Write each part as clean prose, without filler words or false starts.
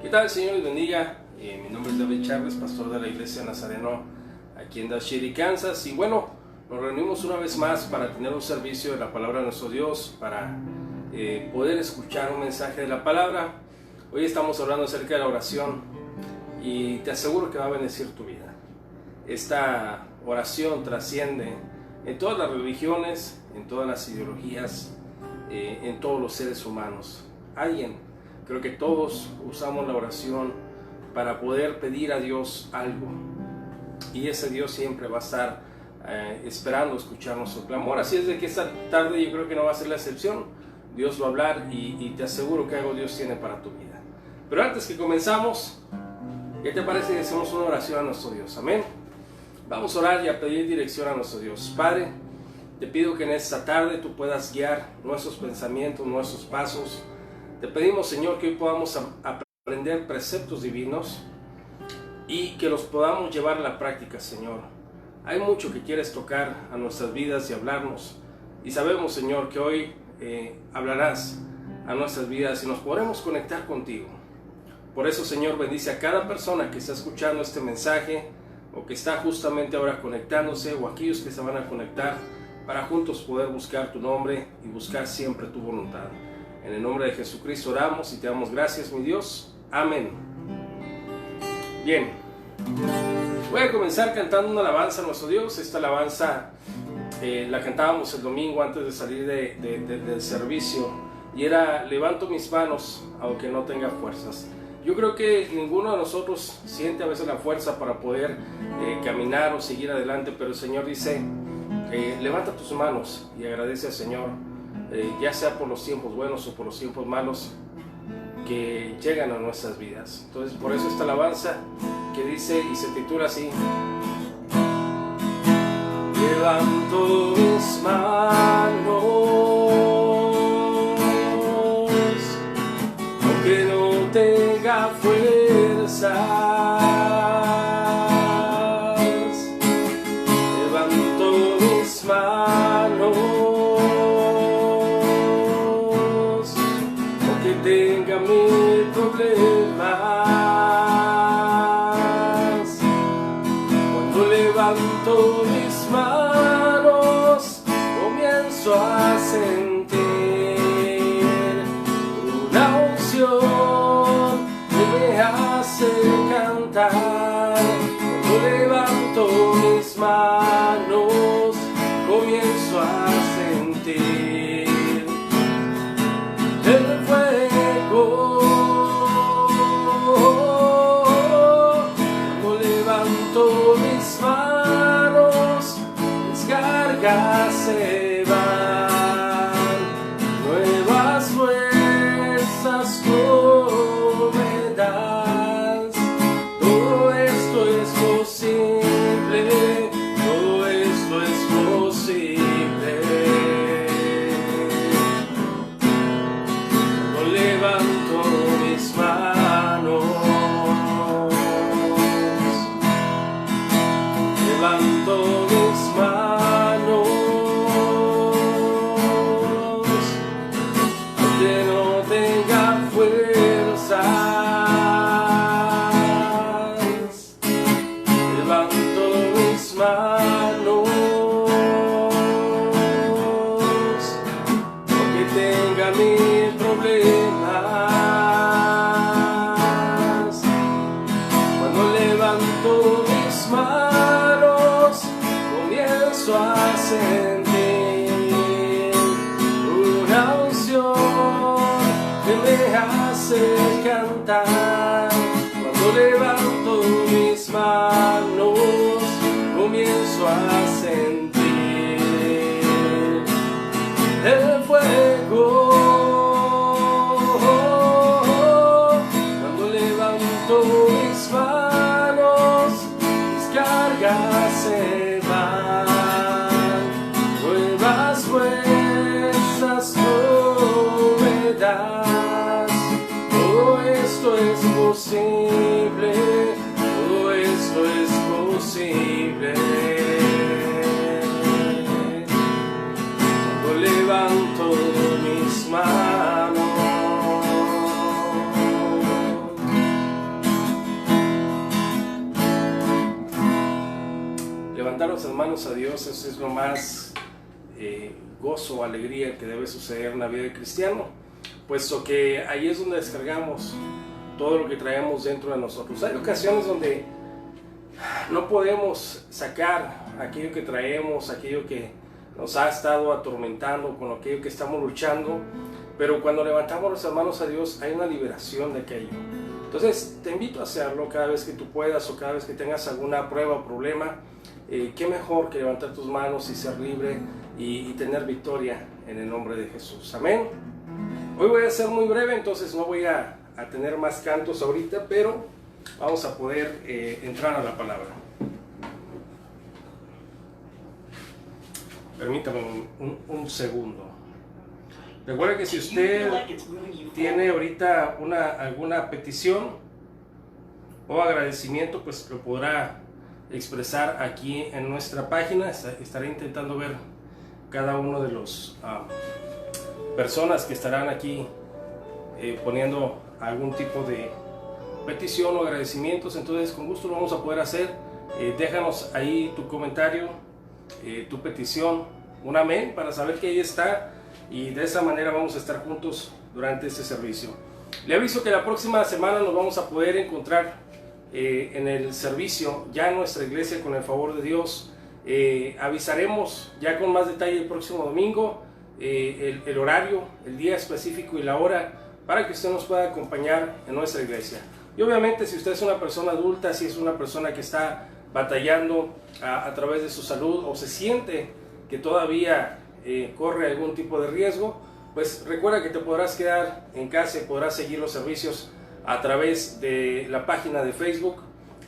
¿Qué tal? Señor les bendiga. Mi nombre es David Chávez, pastor de la iglesia Nazareno aquí en Dashiri, Kansas. Y bueno, nos reunimos una vez más para tener un servicio de la palabra de nuestro Dios, para poder escuchar un mensaje de la palabra. Hoy estamos hablando acerca de la oración y te aseguro que va a bendecir tu vida. Esta oración trasciende en todas las religiones, en todas las ideologías, en todos los seres humanos. Creo que todos usamos la oración para poder pedir a Dios algo, y ese Dios siempre va a estar esperando escuchar nuestro clamor. Así es de que esta tarde yo creo que no va a ser la excepción. Dios va a hablar y te aseguro que algo Dios tiene para tu vida. Pero antes que comenzamos, ¿qué te parece que hacemos una oración a nuestro Dios? Amén. Vamos a orar y a pedir dirección a nuestro Dios. Padre, te pido que en esta tarde tú puedas guiar nuestros pensamientos, nuestros pasos. Te pedimos, Señor, que hoy podamos aprender preceptos divinos y que los podamos llevar a la práctica, Señor. Hay mucho que quieres tocar a nuestras vidas y hablarnos, y sabemos, Señor, que hoy hablarás a nuestras vidas y nos podremos conectar contigo. Por eso, Señor, bendice a cada persona que está escuchando este mensaje o que está justamente ahora conectándose, o aquellos que se van a conectar, para juntos poder buscar tu nombre y buscar siempre tu voluntad. En el nombre de Jesucristo oramos y te damos gracias, mi Dios. Amén. Bien, voy a comenzar cantando una alabanza a nuestro Dios. Esta alabanza la cantábamos el domingo antes de salir del servicio, y era: levanto mis manos aunque no tenga fuerzas. Yo creo que ninguno de nosotros siente a veces la fuerza para poder caminar o seguir adelante, pero el Señor dice: levanta tus manos y agradece al Señor, ya sea por los tiempos buenos o por los tiempos malos que llegan a nuestras vidas. Entonces, por eso esta alabanza que dice y se titula así: levanto mis manos aunque no tenga fuerzas, levanto mis manos aunque tenga mil problemas. Cuando levanto mis manos comienzo a sentir una unción que me hace cantar. Cuando levanto mis manos comienzo a sentir el fuego. Cuando levanto mis manos, mis cargas se van, nuevas fuerzas tú me das. Todo esto es posible, todo esto es posible. Cuando levanto mis manos, levanto mis manos aunque no tenga fuerzas, levanto mis manos aunque tenga mil problemas. Cuando levanto mis manos comienzo a sentir una unción que me hace cantar. Cuando levanto mis manos comienzo a sentir el fuego. Cuando levanto mis manos, mis cargas se van, nuevas fuerzas tú me das. Todo esto es posible, todo esto es posible. Cuando levanto mis manos, los hermanos a Dios, eso es lo más gozo, alegría que debe suceder en la vida del cristiano, puesto que ahí es donde descargamos todo lo que traemos dentro de nosotros. Hay ocasiones donde no podemos sacar aquello que traemos, aquello que nos ha estado atormentando, con aquello que estamos luchando, pero cuando levantamos las manos a Dios hay una liberación de aquello. Entonces te invito a hacerlo cada vez que tú puedas, o cada vez que tengas alguna prueba o problema. Qué mejor que levantar tus manos y ser libre y tener victoria en el nombre de Jesús. Amén. Hoy voy a ser muy breve, entonces no voy a tener más cantos ahorita, pero vamos a poder entrar a la palabra. Permítame un segundo. Recuerda que si usted tiene ahorita alguna petición o agradecimiento, pues lo podrá expresar aquí en nuestra página. Estaré intentando ver cada uno de los personas que estarán aquí poniendo algún tipo de petición o agradecimientos. Entonces con gusto lo vamos a poder hacer. Déjanos ahí tu comentario, tu petición, un amén, para saber que ahí está, y de esa manera vamos a estar juntos durante este servicio. Le aviso que la próxima semana nos vamos a poder encontrar en el servicio ya en nuestra iglesia, con el favor de Dios. Avisaremos ya con más detalle el próximo domingo el horario, el día específico y la hora, para que usted nos pueda acompañar en nuestra iglesia. Y obviamente, si usted es una persona adulta, si es una persona que está batallando a través de su salud, o se siente que todavía corre algún tipo de riesgo, pues recuerda que te podrás quedar en casa y podrás seguir los servicios a través de la página de Facebook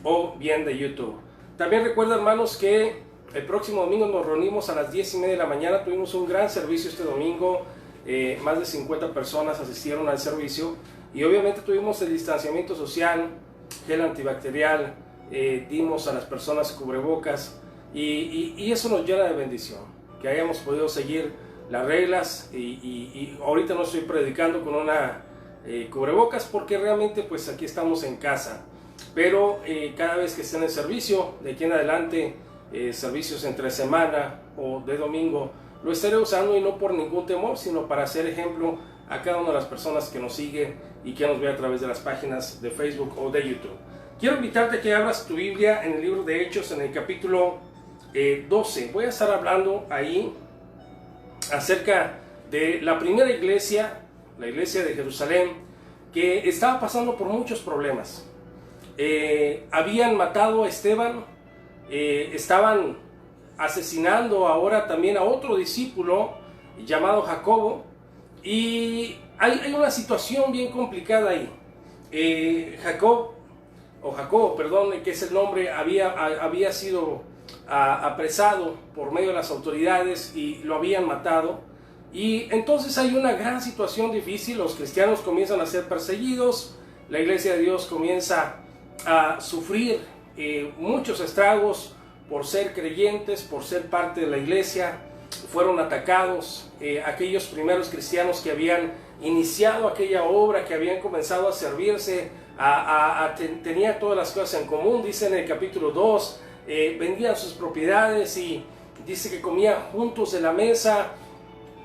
o bien de YouTube. También recuerda, hermanos, que el próximo domingo nos reunimos a las 10:30 de la mañana. Tuvimos un gran servicio este domingo, más de 50 personas asistieron al servicio, y obviamente tuvimos el distanciamiento social, gel antibacterial, dimos a las personas cubrebocas, y eso nos llena de bendición, que hayamos podido seguir las reglas, y ahorita no estoy predicando con una cubrebocas, porque realmente pues aquí estamos en casa, pero cada vez que esté en el servicio, de aquí en adelante, servicios entre semana o de domingo, lo estaré usando, y no por ningún temor, sino para hacer ejemplo a cada una de las personas que nos sigue y que nos ve a través de las páginas de Facebook o de YouTube. Quiero invitarte a que abras tu Biblia en el libro de Hechos, en el capítulo 12. Voy a estar hablando ahí acerca de la primera iglesia, la iglesia de Jerusalén, que estaba pasando por muchos problemas. Habían matado a Esteban, estaban asesinando ahora también a otro discípulo llamado Jacobo, y hay una situación bien complicada ahí. Jacobo, que es el nombre, había sido apresado por medio de las autoridades y lo habían matado, y entonces hay una gran situación difícil. Los cristianos comienzan a ser perseguidos, la iglesia de Dios comienza a sufrir muchos estragos por ser creyentes, por ser parte de la iglesia. Fueron atacados aquellos primeros cristianos que habían iniciado aquella obra, que habían comenzado a servirse, tenían todas las cosas en común. Dice en el capítulo 2, vendían sus propiedades, y dice que comían juntos de la mesa,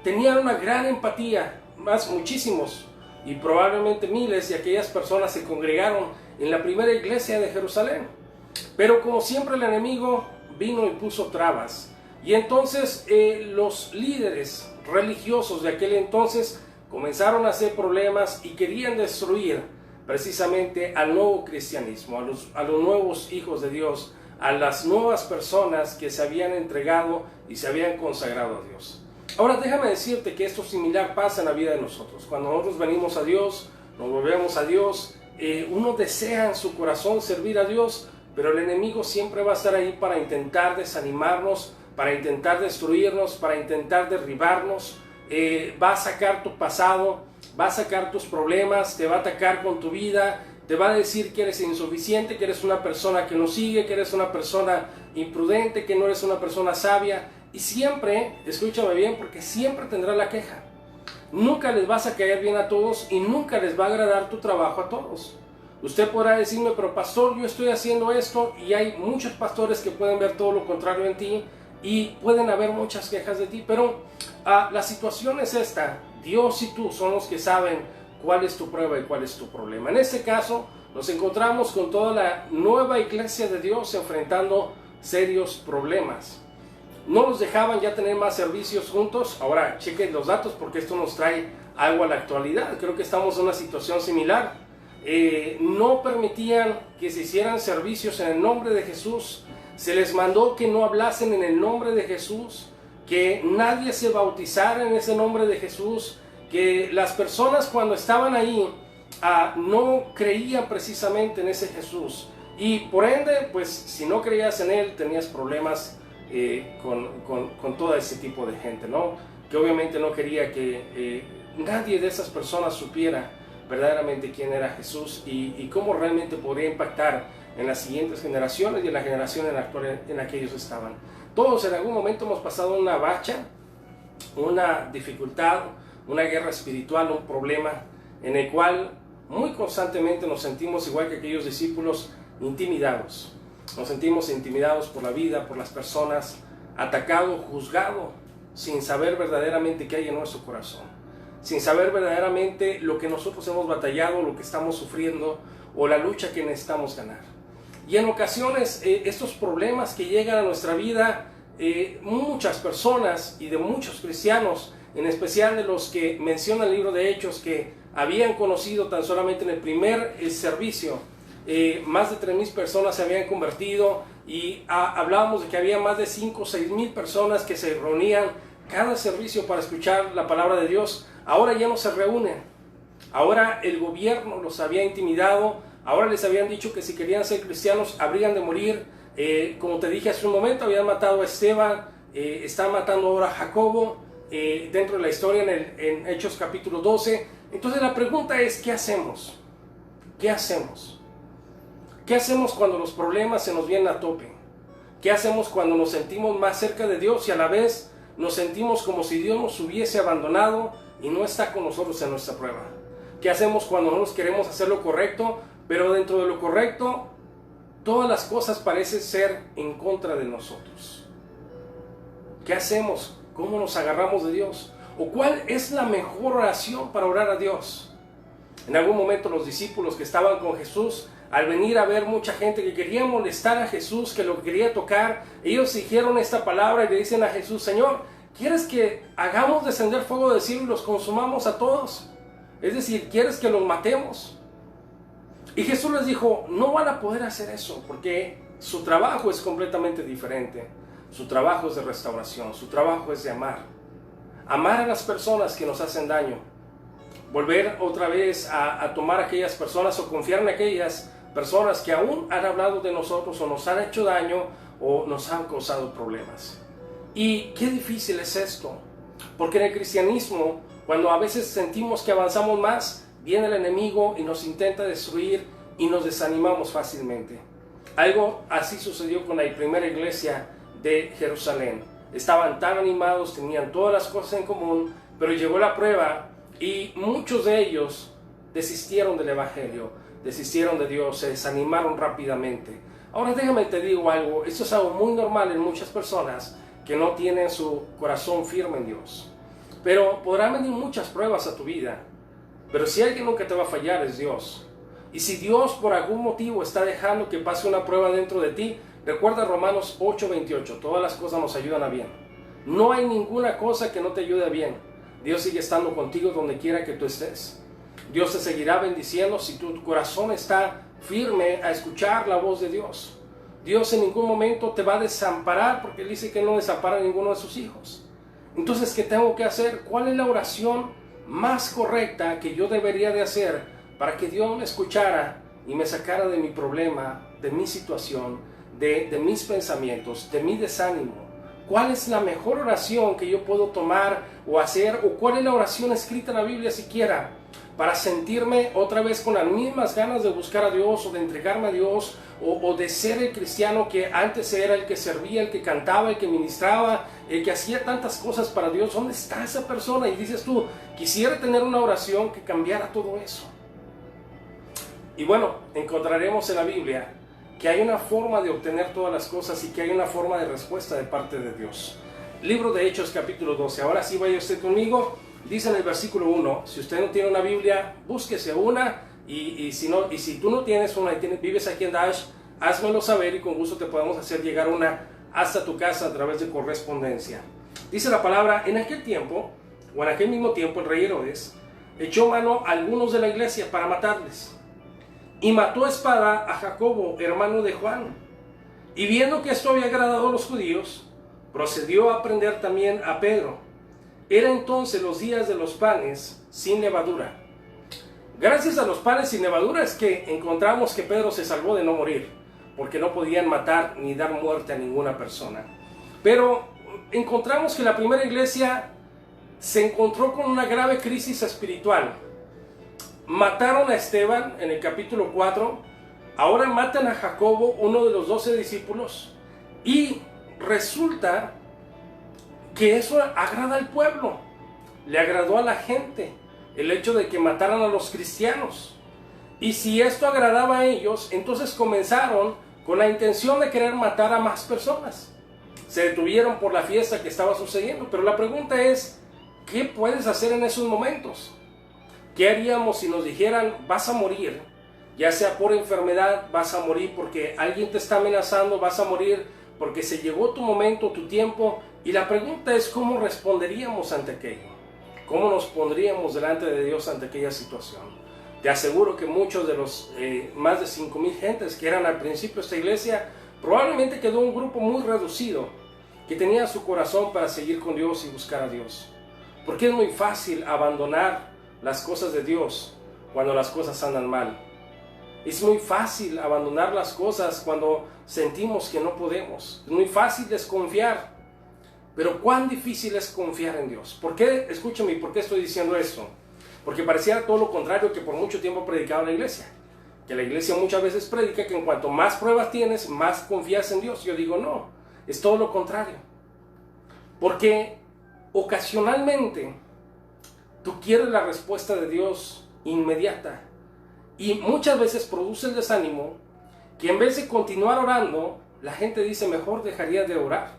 tenían una gran empatía, muchísimos y probablemente miles de aquellas personas se congregaron en la primera iglesia de Jerusalén. Pero como siempre, el enemigo vino y puso trabas, y entonces los líderes religiosos de aquel entonces comenzaron a hacer problemas y querían destruir precisamente al nuevo cristianismo, a los nuevos hijos de Dios, a las nuevas personas que se habían entregado y se habían consagrado a Dios. Ahora déjame decirte que esto similar pasa en la vida de nosotros. Cuando nosotros venimos a Dios, nos volvemos a Dios, uno desea en su corazón servir a Dios, pero el enemigo siempre va a estar ahí para intentar desanimarnos, para intentar destruirnos, para intentar derribarnos. Va a sacar tu pasado, va a sacar tus problemas, te va a atacar con tu vida, te va a decir que eres insuficiente, que eres una persona que no sigue, que eres una persona imprudente, que no eres una persona sabia. Y siempre, escúchame bien, porque siempre tendrá la queja. Nunca les vas a caer bien a todos y nunca les va a agradar tu trabajo a todos. Usted podrá decirme, pero pastor, yo estoy haciendo esto, y hay muchos pastores que pueden ver todo lo contrario en ti, y pueden haber muchas quejas de ti, pero la situación es esta: Dios y tú son los que saben cuál es tu prueba y cuál es tu problema. En este caso, nos encontramos con toda la nueva iglesia de Dios enfrentando serios problemas. No nos dejaban ya tener más servicios juntos. Ahora chequen los datos, porque esto nos trae algo a la actualidad. Creo que estamos en una situación similar. No permitían que se hicieran servicios en el nombre de Jesús. Se les mandó que no hablasen en el nombre de Jesús, que nadie se bautizara en ese nombre de Jesús, que las personas cuando estaban ahí no creían precisamente en ese Jesús, y por ende, pues si no creías en él, tenías problemas con todo ese tipo de gente, ¿no? Que obviamente no quería que nadie de esas personas supiera verdaderamente quién era Jesús y cómo realmente podría impactar en las siguientes generaciones y en la generación en la que ellos estaban. Todos en algún momento hemos pasado una bacha, una dificultad, una guerra espiritual, un problema en el cual muy constantemente nos sentimos, igual que aquellos discípulos, intimidados. Nos sentimos intimidados por la vida, por las personas, atacados, juzgados, sin saber verdaderamente qué hay en nuestro corazón, sin saber verdaderamente lo que nosotros hemos batallado, lo que estamos sufriendo o la lucha que necesitamos ganar. Y en ocasiones estos problemas que llegan a nuestra vida, muchas personas y de muchos cristianos, en especial de los que menciona el libro de Hechos, que habían conocido tan solamente en el primer servicio, más de 3,000 personas se habían convertido, y hablábamos de que había más de 5 o 6,000 personas que se reunían cada servicio para escuchar la palabra de Dios. Ahora ya no se reúnen. Ahora el gobierno los había intimidado. Ahora les habían dicho que si querían ser cristianos habrían de morir. Como te dije hace un momento, habían matado a Esteban, están matando ahora a Jacobo, dentro de la historia en Hechos capítulo 12. Entonces la pregunta es, ¿qué hacemos? ¿Qué hacemos? ¿Qué hacemos cuando los problemas se nos vienen a tope? ¿Qué hacemos cuando nos sentimos más cerca de Dios y a la vez nos sentimos como si Dios nos hubiese abandonado y no está con nosotros en nuestra prueba? ¿Qué hacemos cuando no nos queremos hacer lo correcto, pero dentro de lo correcto todas las cosas parecen ser en contra de nosotros? ¿Qué hacemos? ¿Cómo nos agarramos de Dios? ¿O cuál es la mejor oración para orar a Dios? En algún momento los discípulos que estaban con Jesús, al venir a ver mucha gente que quería molestar a Jesús, que lo quería tocar, ellos dijeron esta palabra y le dicen a Jesús: Señor, ¿quieres que hagamos descender fuego del cielo y los consumamos a todos? Es decir, ¿quieres que los matemos? Y Jesús les dijo: no van a poder hacer eso, porque su trabajo es completamente diferente. Su trabajo es de restauración, su trabajo es de amar. Amar a las personas que nos hacen daño. Volver otra vez a tomar a aquellas personas o confiar en aquellas personas que aún han hablado de nosotros o nos han hecho daño o nos han causado problemas. Y qué difícil es esto, porque en el cristianismo, cuando a veces sentimos que avanzamos más, viene el enemigo y nos intenta destruir y nos desanimamos fácilmente. Algo así sucedió con la primera iglesia de Jerusalén. Estaban tan animados, tenían todas las cosas en común, pero llegó la prueba y muchos de ellos desistieron del evangelio, desistieron de Dios, se desanimaron rápidamente. Ahora déjame te digo algo, esto es algo muy normal en muchas personas que no tienen su corazón firme en Dios. Pero podrán venir muchas pruebas a tu vida, pero si alguien nunca te va a fallar es Dios. Y si Dios por algún motivo está dejando que pase una prueba dentro de ti, recuerda Romanos 8:28, todas las cosas nos ayudan a bien. No hay ninguna cosa que no te ayude a bien. Dios sigue estando contigo donde quiera que tú estés. Dios te seguirá bendiciendo si tu corazón está firme a escuchar la voz de Dios. Dios en ningún momento te va a desamparar, porque Él dice que no desampara a ninguno de sus hijos. Entonces, ¿qué tengo que hacer? ¿Cuál es la oración más correcta que yo debería de hacer para que Dios me escuchara y me sacara de mi problema, de mi situación, de mis pensamientos, de mi desánimo? ¿Cuál es la mejor oración que yo puedo tomar o hacer? ¿O cuál es la oración escrita en la Biblia siquiera para sentirme otra vez con las mismas ganas de buscar a Dios o de entregarme a Dios o de ser el cristiano que antes era, el que servía, el que cantaba, el que ministraba, el que hacía tantas cosas para Dios? ¿Dónde está esa persona? Y dices tú, quisiera tener una oración que cambiara todo eso. Y bueno, encontraremos en la Biblia que hay una forma de obtener todas las cosas y que hay una forma de respuesta de parte de Dios. Libro de Hechos, capítulo 12. Ahora sí vaya usted conmigo. Dice en el versículo 1, si usted no tiene una Biblia, búsquese una, y si tú no tienes una y vives aquí en Dash, házmelo saber y con gusto te podemos hacer llegar una hasta tu casa a través de correspondencia. Dice la palabra, en aquel tiempo, o en aquel mismo tiempo, el rey Herodes echó mano a algunos de la iglesia para matarles, y mató a espada a Jacobo, hermano de Juan. Y viendo que esto había agradado a los judíos, procedió a prender también a Pedro. Era entonces los días de los panes sin levadura. Gracias a los panes sin levadura es que encontramos que Pedro se salvó de no morir, porque no podían matar ni dar muerte a ninguna persona. Pero encontramos que la primera iglesia se encontró con una grave crisis espiritual. Mataron a Esteban en el capítulo 4, ahora matan a Jacobo, uno de los 12 discípulos, y resulta que eso agrada al pueblo, le agradó a la gente, el hecho de que mataran a los cristianos. Y si esto agradaba a ellos, entonces comenzaron con la intención de querer matar a más personas. Se detuvieron por la fiesta que estaba sucediendo, pero la pregunta es, ¿qué puedes hacer en esos momentos? ¿Qué haríamos si nos dijeran, vas a morir? Ya sea por enfermedad, vas a morir porque alguien te está amenazando, vas a morir porque se llegó tu momento, tu tiempo. Y la pregunta es, ¿cómo responderíamos ante aquello? ¿Cómo nos pondríamos delante de Dios ante aquella situación? Te aseguro que muchos de los más de 5,000 gentes que eran al principio de esta iglesia, probablemente quedó un grupo muy reducido que tenía su corazón para seguir con Dios y buscar a Dios. Porque es muy fácil abandonar las cosas de Dios cuando las cosas andan mal. Es muy fácil abandonar las cosas cuando sentimos que no podemos. Es muy fácil desconfiar. Pero cuán difícil es confiar en Dios. ¿Por qué? Escúchame, ¿por qué estoy diciendo esto? Porque pareciera todo lo contrario que por mucho tiempo ha predicado la iglesia. Que la iglesia muchas veces predica que en cuanto más pruebas tienes, más confías en Dios. Yo digo no, es todo lo contrario. Porque ocasionalmente tú quieres la respuesta de Dios inmediata. Y muchas veces produce el desánimo que en vez de continuar orando, la gente dice mejor dejaría de orar.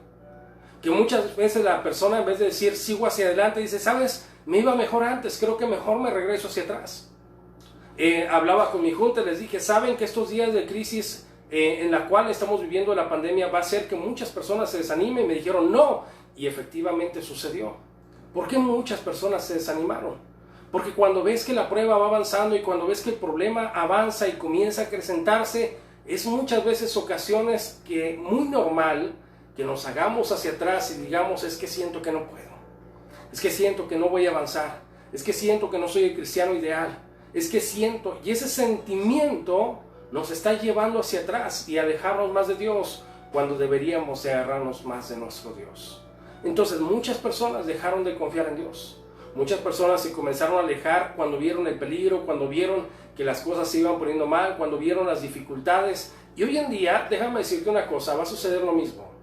Que muchas veces la persona en vez de decir sigo hacia adelante, dice, sabes, me iba mejor antes, creo que mejor me regreso hacia atrás. Hablaba con mi junta, les dije, saben que estos días de crisis en la cual estamos viviendo la pandemia va a hacer que muchas personas se desanimen, y me dijeron no, y efectivamente sucedió. ¿Por qué muchas personas se desanimaron? Porque cuando ves que la prueba va avanzando y cuando ves que el problema avanza y comienza a acrecentarse, es muchas veces ocasiones que muy normal que nos hagamos hacia atrás y digamos, es que siento que no puedo, es que siento que no voy a avanzar, es que siento que no soy el cristiano ideal, es que siento, y ese sentimiento nos está llevando hacia atrás y alejarnos más de Dios cuando deberíamos de agarrarnos más de nuestro Dios. Entonces muchas personas dejaron de confiar en Dios, muchas personas se comenzaron a alejar cuando vieron el peligro, cuando vieron que las cosas se iban poniendo mal, cuando vieron las dificultades. Y hoy en día, déjame decirte una cosa, va a suceder lo mismo.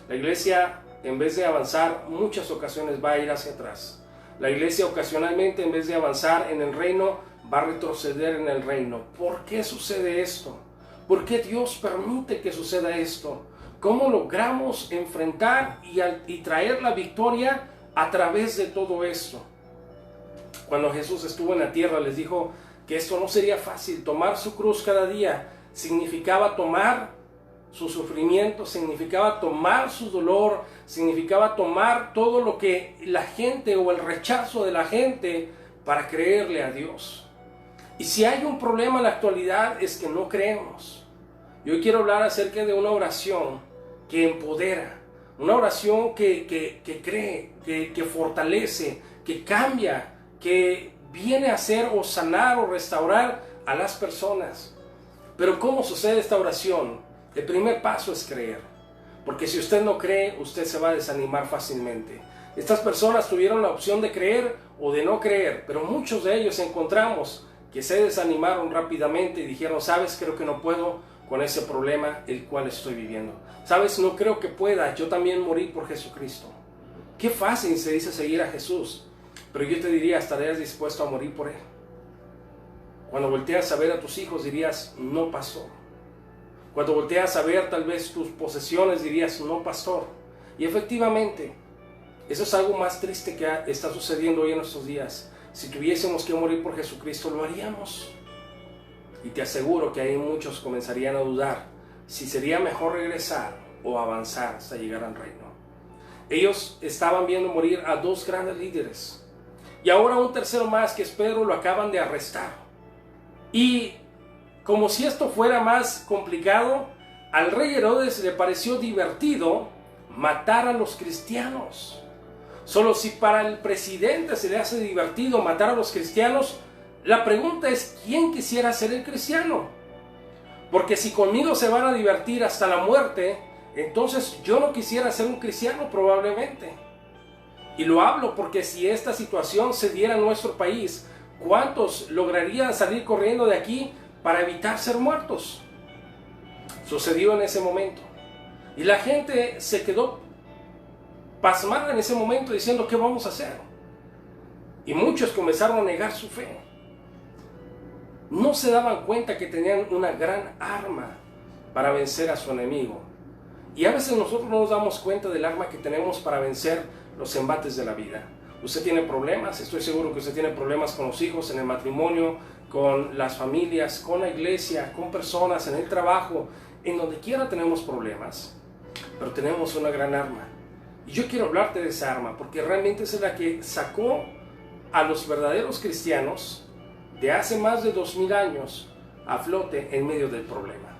La iglesia, en vez de avanzar, muchas ocasiones va a ir hacia atrás. La iglesia ocasionalmente, en vez de avanzar en el reino, va a retroceder en el reino. ¿Por qué sucede esto? ¿Por qué Dios permite que suceda esto? ¿Cómo logramos enfrentar y traer la victoria a través de todo esto? Cuando Jesús estuvo en la tierra, les dijo que esto no sería fácil. Tomar su cruz cada día significaba tomar su sufrimiento, significaba tomar su dolor, significaba tomar todo lo que la gente o el rechazo de la gente para creerle a Dios. Y si hay un problema en la actualidad es que no creemos. Y hoy quiero hablar acerca de una oración que empodera, una oración que cree, que fortalece, que cambia, que viene a hacer o sanar o restaurar a las personas. Pero ¿cómo sucede esta oración? El primer paso es creer, porque si usted no cree, usted se va a desanimar fácilmente. Estas personas tuvieron la opción de creer o de no creer, pero muchos de ellos encontramos que se desanimaron rápidamente y dijeron, sabes, creo que no puedo con ese problema el cual estoy viviendo. Sabes, no creo que pueda yo también morir por Jesucristo. Qué fácil se dice seguir a Jesús, pero yo te diría, ¿estarías dispuesto a morir por Él? Cuando volteas a ver a tus hijos dirías, no pasó. Cuando volteas a ver tal vez tus posesiones dirías, no, pastor. Y efectivamente, eso es algo más triste que está sucediendo hoy en nuestros días. Si tuviésemos que morir por Jesucristo, lo haríamos. Y te aseguro que ahí muchos comenzarían a dudar si sería mejor regresar o avanzar hasta llegar al reino. Ellos estaban viendo morir a 2 grandes líderes. Y ahora un tercero más, que es Pedro, lo acaban de arrestar. Y como si esto fuera más complicado, al rey Herodes le pareció divertido matar a los cristianos. Solo si para el presidente se le hace divertido matar a los cristianos, la pregunta es, ¿quién quisiera ser el cristiano? Porque si conmigo se van a divertir hasta la muerte, entonces yo no quisiera ser un cristiano probablemente. Y lo hablo porque si esta situación se diera en nuestro país, ¿cuántos lograrían salir corriendo de aquí para evitar ser muertos? Sucedió en ese momento. Y la gente se quedó pasmada en ese momento diciendo, ¿qué vamos a hacer? Y muchos comenzaron a negar su fe. No se daban cuenta que tenían una gran arma para vencer a su enemigo. Y a veces nosotros no nos damos cuenta del arma que tenemos para vencer los embates de la vida. Usted tiene problemas, estoy seguro que usted tiene problemas con los hijos, en el matrimonio, con las familias, con la iglesia, con personas, en el trabajo, en donde quiera tenemos problemas, pero tenemos una gran arma. Y yo quiero hablarte de esa arma, porque realmente es la que sacó a los verdaderos cristianos de hace más de 2000 años a flote en medio del problema.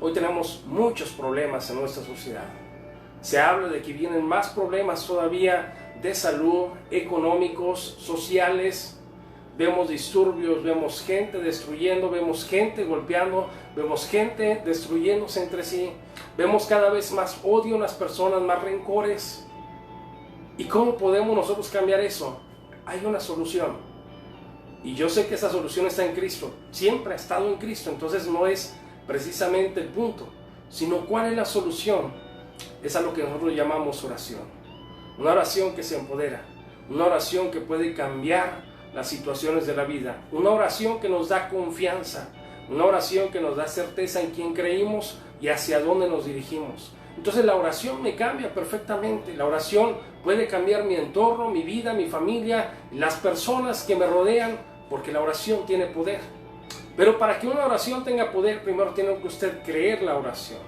Hoy tenemos muchos problemas en nuestra sociedad. Se habla de que vienen más problemas todavía de salud, económicos, sociales. Vemos disturbios, vemos gente destruyendo, vemos gente golpeando, vemos gente destruyéndose entre sí. Vemos cada vez más odio en las personas, más rencores. ¿Y cómo podemos nosotros cambiar eso? Hay una solución. Y yo sé que esa solución está en Cristo. Siempre ha estado en Cristo. Entonces no es precisamente el punto, sino cuál es la solución. Es a lo que nosotros llamamos oración. Una oración que se empodera. Una oración que puede cambiar las situaciones de la vida. Una oración que nos da confianza. Una oración que nos da certeza en quién creímos y hacia dónde nos dirigimos. Entonces la oración me cambia perfectamente. La oración puede cambiar mi entorno, mi vida, mi familia, las personas que me rodean, porque la oración tiene poder. Pero para que una oración tenga poder, primero tiene que usted creer la oración.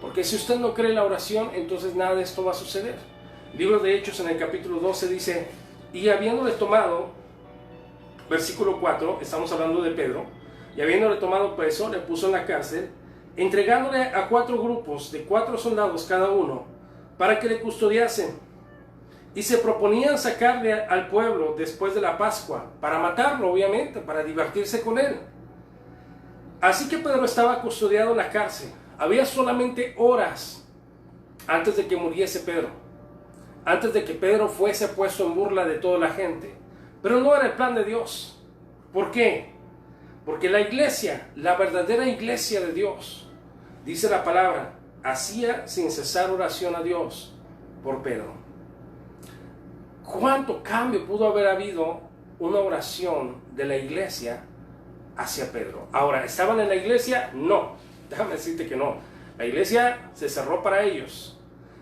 Porque si usted no cree la oración, entonces nada de esto va a suceder. El libro de Hechos en el capítulo 12 dice, y habiéndole tomado, versículo 4, estamos hablando de Pedro, y habiéndole tomado preso, le puso en la cárcel, entregándole a 4 grupos de 4 soldados cada uno, para que le custodiasen. Y se proponían sacarle al pueblo después de la Pascua, para matarlo obviamente, para divertirse con él. Así que Pedro estaba custodiado en la cárcel. Había solamente horas antes de que muriese Pedro, antes de que Pedro fuese puesto en burla de toda la gente. Pero no era el plan de Dios. ¿Por qué? Porque la iglesia, la verdadera iglesia de Dios, dice la palabra, hacía sin cesar oración a Dios por Pedro. ¿Cuánto cambio pudo haber habido una oración de la iglesia hacia Pedro? Ahora, ¿estaban en la iglesia? No, déjame decirte que no. La iglesia se cerró para ellos.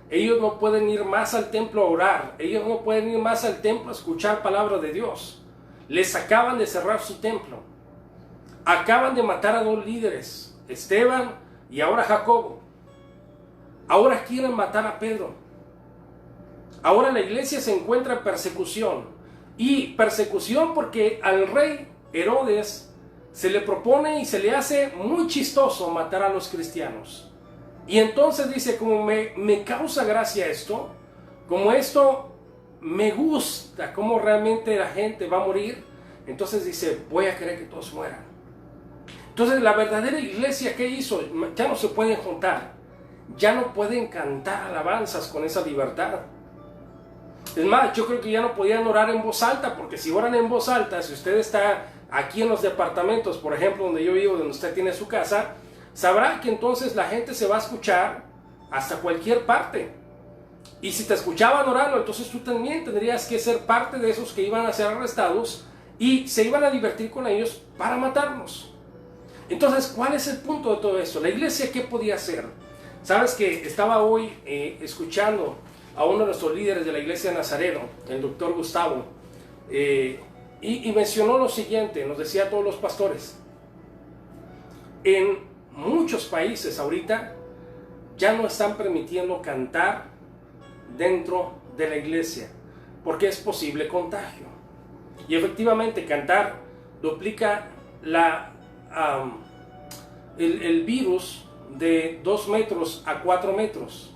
Ellos no pueden ir más al templo a orar. Ellos no pueden ir más al templo a escuchar palabra de Dios. Les acaban de cerrar su templo. Acaban de matar a 2 líderes, Esteban y ahora Jacobo. Ahora quieren matar a Pedro. Ahora la iglesia se encuentra en persecución. Y persecución porque al rey Herodes se le propone y se le hace muy chistoso matar a los cristianos. Y entonces dice, como me causa gracia esto, como esto me gusta, como realmente la gente va a morir, entonces dice, voy a querer que todos mueran. Entonces la verdadera iglesia, ¿qué hizo? Ya no se pueden juntar, ya no pueden cantar alabanzas con esa libertad. Es más, yo creo que ya no podían orar en voz alta, porque si oran en voz alta, si usted está aquí en los departamentos, por ejemplo, donde yo vivo, donde usted tiene su casa, sabrá que entonces la gente se va a escuchar hasta cualquier parte. Y si te escuchaban orando, entonces tú también tendrías que ser parte de esos que iban a ser arrestados y se iban a divertir con ellos para matarnos. Entonces, ¿cuál es el punto de todo esto? La iglesia, ¿qué podía hacer? Sabes que estaba hoy escuchando a uno de nuestros líderes de la iglesia de Nazareno, el doctor Gustavo, y mencionó lo siguiente, nos decía a todos los pastores: en muchos países ahorita ya no están permitiendo cantar dentro de la iglesia porque es posible contagio. Y efectivamente cantar duplica el virus de 2 metros a 4 metros,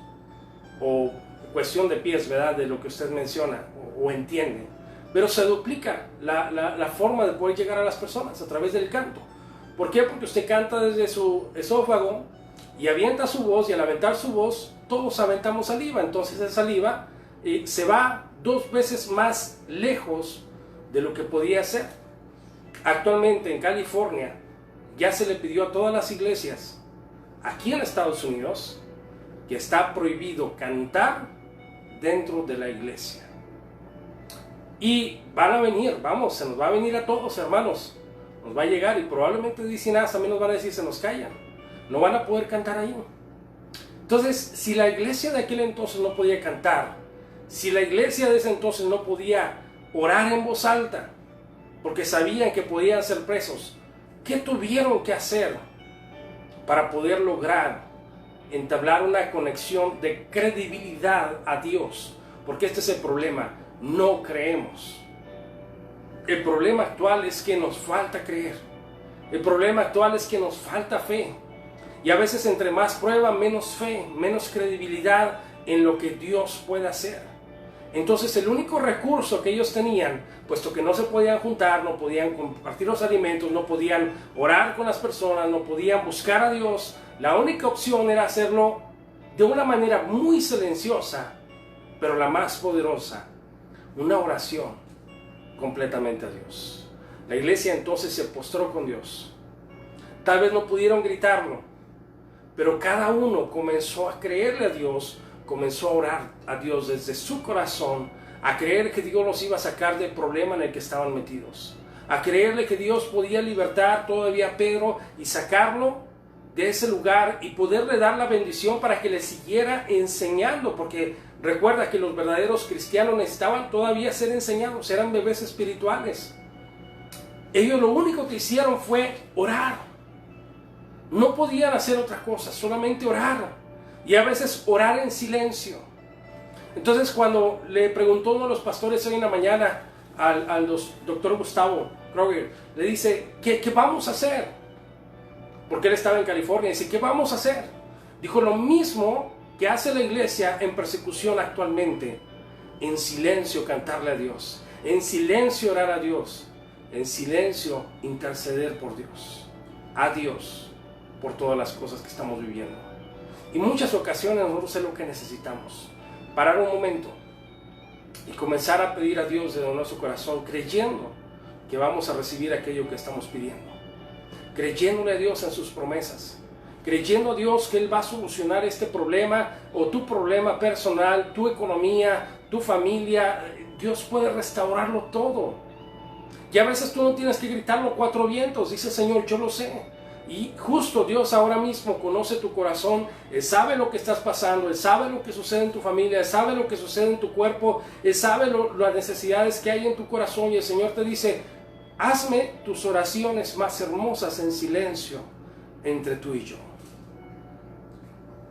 o cuestión de pies, ¿verdad? De lo que usted menciona o entiende. Pero se duplica la forma de poder llegar a las personas a través del canto. ¿Por qué? Porque usted canta desde su esófago y avienta su voz, y al aventar su voz todos aventamos saliva. Entonces esa saliva se va 2 veces más lejos de lo que podía ser. Actualmente en California ya se le pidió a todas las iglesias aquí en Estados Unidos que está prohibido cantar dentro de la iglesia. Y van a venir, se nos va a venir a todos, hermanos, nos va a llegar, y probablemente dicen, también nos van a decir, se nos callan, no van a poder cantar ahí. Entonces, si la iglesia de aquel entonces no podía cantar, si la iglesia de ese entonces no podía orar en voz alta, porque sabían que podían ser presos, ¿qué tuvieron que hacer para poder lograr entablar una conexión de credibilidad a Dios? Porque este es el problema, no creemos. El problema actual es que nos falta creer. El problema actual es que nos falta fe. Y a veces entre más prueba, menos fe, menos credibilidad en lo que Dios puede hacer. Entonces el único recurso que ellos tenían, puesto que no se podían juntar, no podían compartir los alimentos, no podían orar con las personas, no podían buscar a Dios, la única opción era hacerlo de una manera muy silenciosa, pero la más poderosa, una oración completamente a Dios. La iglesia entonces se postró con Dios. Tal vez no pudieron gritarlo, pero cada uno comenzó a creerle a Dios, comenzó a orar a Dios desde su corazón, a creer que Dios los iba a sacar del problema en el que estaban metidos, a creerle que Dios podía libertar todavía a Pedro y sacarlo de ese lugar y poderle dar la bendición para que le siguiera enseñando, porque recuerda que los verdaderos cristianos necesitaban todavía ser enseñados, eran bebés espirituales. Ellos lo único que hicieron fue orar, no podían hacer otra cosa, solamente orar. Y a veces orar en silencio. Entonces cuando le preguntó uno de los pastores hoy en la mañana al doctor Gustavo Kroger, le dice, ¿qué vamos a hacer? Porque él estaba en California, dice, ¿qué vamos a hacer? Dijo, lo mismo que hace la iglesia en persecución actualmente, en silencio cantarle a Dios, en silencio orar a Dios, en silencio interceder por Dios, a Dios, por todas las cosas que estamos viviendo. Y muchas ocasiones nosotros es lo que necesitamos, parar un momento y comenzar a pedir a Dios desde nuestro corazón, creyendo que vamos a recibir aquello que estamos pidiendo, creyéndole a Dios en sus promesas, creyendo a Dios que Él va a solucionar este problema o tu problema personal, tu economía, tu familia. Dios puede restaurarlo todo. Y a veces tú no tienes que gritarlo 4 vientos, dice Señor, yo lo sé. Y justo Dios ahora mismo conoce tu corazón, Él sabe lo que estás pasando, Él sabe lo que sucede en tu familia, Él sabe lo que sucede en tu cuerpo, Él sabe las necesidades que hay en tu corazón, y el Señor te dice, hazme tus oraciones más hermosas en silencio entre tú y yo.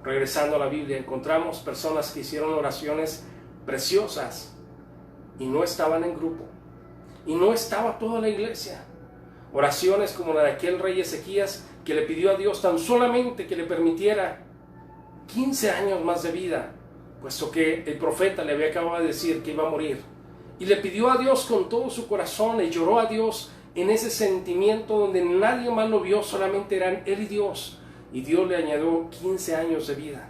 Regresando a la Biblia, encontramos personas que hicieron oraciones preciosas y no estaban en grupo, y no estaba toda la iglesia. Oraciones como la de aquel rey Ezequías, que le pidió a Dios tan solamente que le permitiera 15 años más de vida, puesto que el profeta le había acabado de decir que iba a morir. Y le pidió a Dios con todo su corazón, y lloró a Dios en ese sentimiento donde nadie más lo vio, solamente eran él y Dios. Y Dios le añadió 15 años de vida.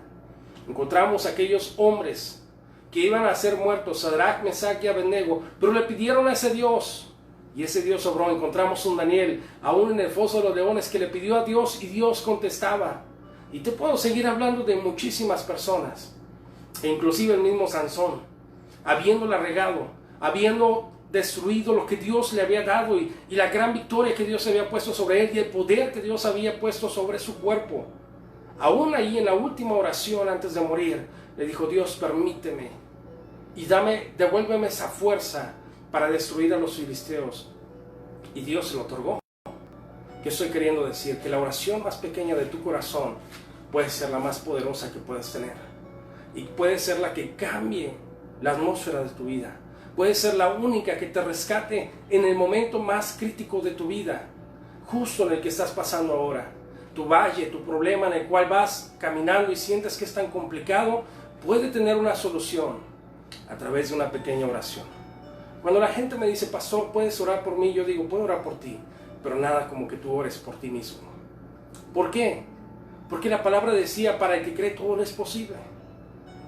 Encontramos aquellos hombres que iban a ser muertos, Sadrach, Mesach y Abednego, pero le pidieron a ese Dios. Y ese Dios obró. Encontramos un Daniel, aún en el foso de los leones, que le pidió a Dios y Dios contestaba. Y te puedo seguir hablando de muchísimas personas, e inclusive el mismo Sansón, habiéndola regado, habiendo destruido lo que Dios le había dado y la gran victoria que Dios había puesto sobre él y el poder que Dios había puesto sobre su cuerpo. Aún ahí en la última oración antes de morir, le dijo: Dios, permíteme y devuélveme esa fuerza para destruir a los filisteos. Y Dios se lo otorgó. ¿Qué estoy queriendo decir? Que la oración más pequeña de tu corazón puede ser la más poderosa que puedas tener. Y puede ser la que cambie la atmósfera de tu vida. Puede ser la única que te rescate en el momento más crítico de tu vida, justo en el que estás pasando ahora. Tu valle, tu problema en el cual vas caminando y sientes que es tan complicado, puede tener una solución a través de una pequeña oración. Cuando la gente me dice: pastor, ¿puedes orar por mí? Yo digo: puedo orar por ti, pero nada como que tú ores por ti mismo. ¿Por qué? Porque la palabra decía: para el que cree todo es posible.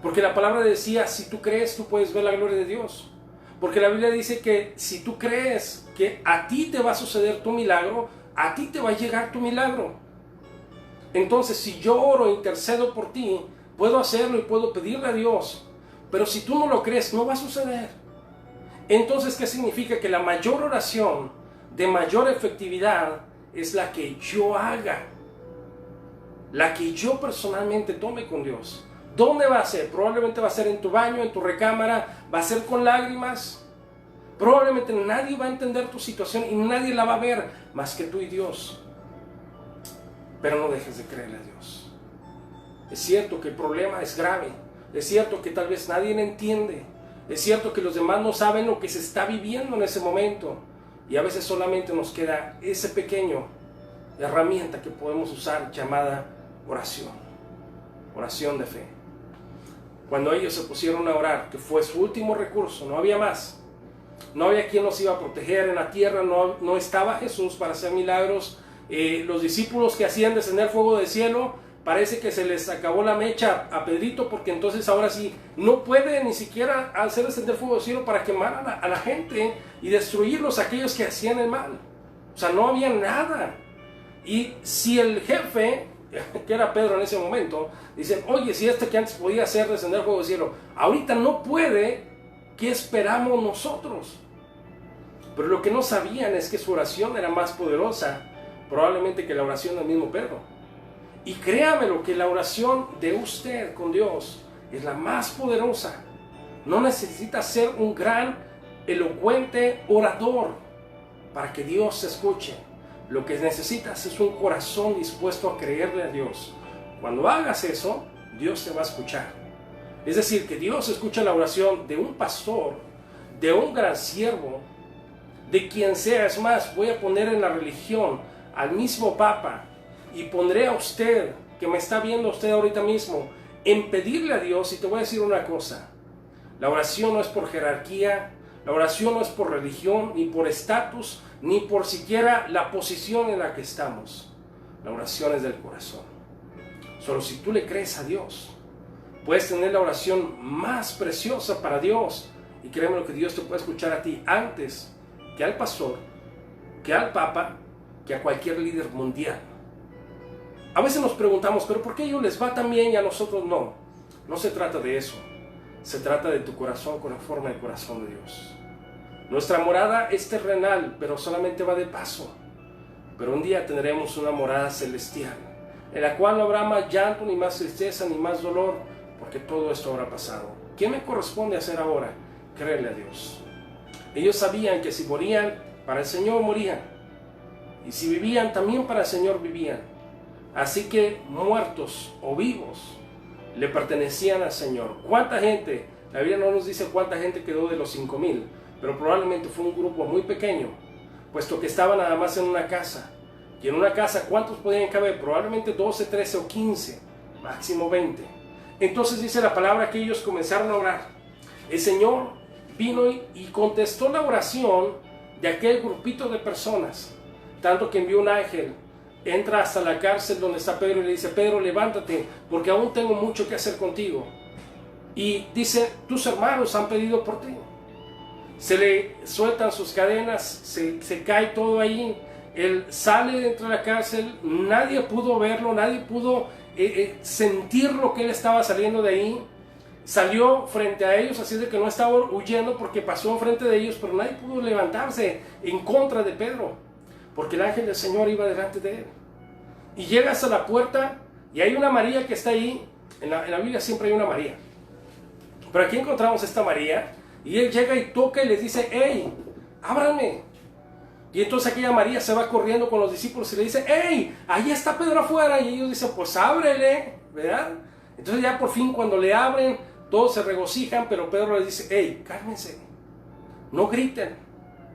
Porque la palabra decía: si tú crees, tú puedes ver la gloria de Dios. Porque la Biblia dice que si tú crees que a ti te va a suceder tu milagro, a ti te va a llegar tu milagro. Entonces, si yo oro e intercedo por ti, puedo hacerlo y puedo pedirle a Dios. Pero si tú no lo crees, no va a suceder. Entonces, ¿qué significa? Que la mayor oración de mayor efectividad es la que yo haga, la que yo personalmente tome con Dios. ¿Dónde va a ser? Probablemente va a ser en tu baño, en tu recámara, va a ser con lágrimas. Probablemente nadie va a entender tu situación y nadie la va a ver más que tú y Dios. Pero no dejes de creerle a Dios. Es cierto que el problema es grave, es cierto que tal vez nadie lo entiende, es cierto que los demás no saben lo que se está viviendo en ese momento, y a veces solamente nos queda esa pequeña herramienta que podemos usar llamada oración, oración de fe. Cuando ellos se pusieron a orar, que fue su último recurso, no había más, no había quien los iba a proteger en la tierra, no estaba Jesús para hacer milagros. Los discípulos que hacían descender fuego del cielo, parece que se les acabó la mecha a Pedrito, porque entonces ahora sí no puede ni siquiera hacer descender fuego del cielo para quemar a la gente y destruirlos, aquellos que hacían el mal. O sea, no había nada. Y si el jefe, que era Pedro en ese momento, dice: oye, si este que antes podía hacer descender fuego del cielo, ahorita no puede, ¿qué esperamos nosotros? Pero lo que no sabían es que su oración era más poderosa probablemente que la oración del mismo Pedro. Y créamelo, que la oración de usted con Dios es la más poderosa. No necesita ser un gran, elocuente orador para que Dios se escuche. Lo que necesitas es un corazón dispuesto a creerle a Dios. Cuando hagas eso, Dios te va a escuchar. Es decir, que Dios escucha la oración de un pastor, de un gran siervo, de quien sea. Es más, voy a poner en la religión al mismo Papa, y pondré a usted, que me está viendo usted ahorita mismo, en pedirle a Dios. Y te voy a decir una cosa: la oración no es por jerarquía, la oración no es por religión, ni por estatus, ni por siquiera la posición en la que estamos. La oración es del corazón. Solo si tú le crees a Dios, puedes tener la oración más preciosa para Dios. Y créeme lo que Dios te puede escuchar a ti antes que al pastor, que al Papa, que a cualquier líder mundial. A veces nos preguntamos: ¿pero por qué a ellos les va tan bien y a nosotros no? No se trata de eso. Se trata de tu corazón conforme al corazón de Dios. Nuestra morada es terrenal, pero solamente va de paso. Pero un día tendremos una morada celestial, en la cual no habrá más llanto, ni más tristeza, ni más dolor, porque todo esto habrá pasado. ¿Qué me corresponde hacer ahora? Creerle a Dios. Ellos sabían que si morían, para el Señor morían. Y si vivían, también para el Señor vivían. Así que muertos o vivos le pertenecían al Señor. ¿Cuánta gente? La Biblia no nos dice cuánta gente quedó de los 5,000, pero probablemente fue un grupo muy pequeño, puesto que estaba nada más en una casa. Y en una casa, ¿cuántos podían caber? Probablemente 12, 13 o 15, máximo 20. Entonces dice la palabra que ellos comenzaron a orar. El Señor vino y contestó la oración de aquel grupito de personas, tanto que envió un ángel, entra hasta la cárcel donde está Pedro y le dice: Pedro, levántate, porque aún tengo mucho que hacer contigo. Y dice: tus hermanos han pedido por ti. Se le sueltan sus cadenas, se cae todo ahí. Él sale dentro de la cárcel, nadie pudo verlo, nadie pudo sentir lo que él estaba saliendo de ahí. Salió frente a ellos, así de que no estaba huyendo porque pasó enfrente de ellos, pero nadie pudo levantarse en contra de Pedro, porque el ángel del Señor iba delante de él. Y llega hasta la puerta y hay una María que está ahí. En la Biblia siempre hay una María. Pero aquí encontramos esta María y él llega y toca y les dice: ¡Hey, ábranme! Y entonces aquella María se va corriendo con los discípulos y le dice: ¡Hey, ahí está Pedro afuera! Y ellos dicen: pues ábrele, ¿verdad? Entonces ya por fin cuando le abren, todos se regocijan, pero Pedro les dice: ¡Hey, cálmense! No griten,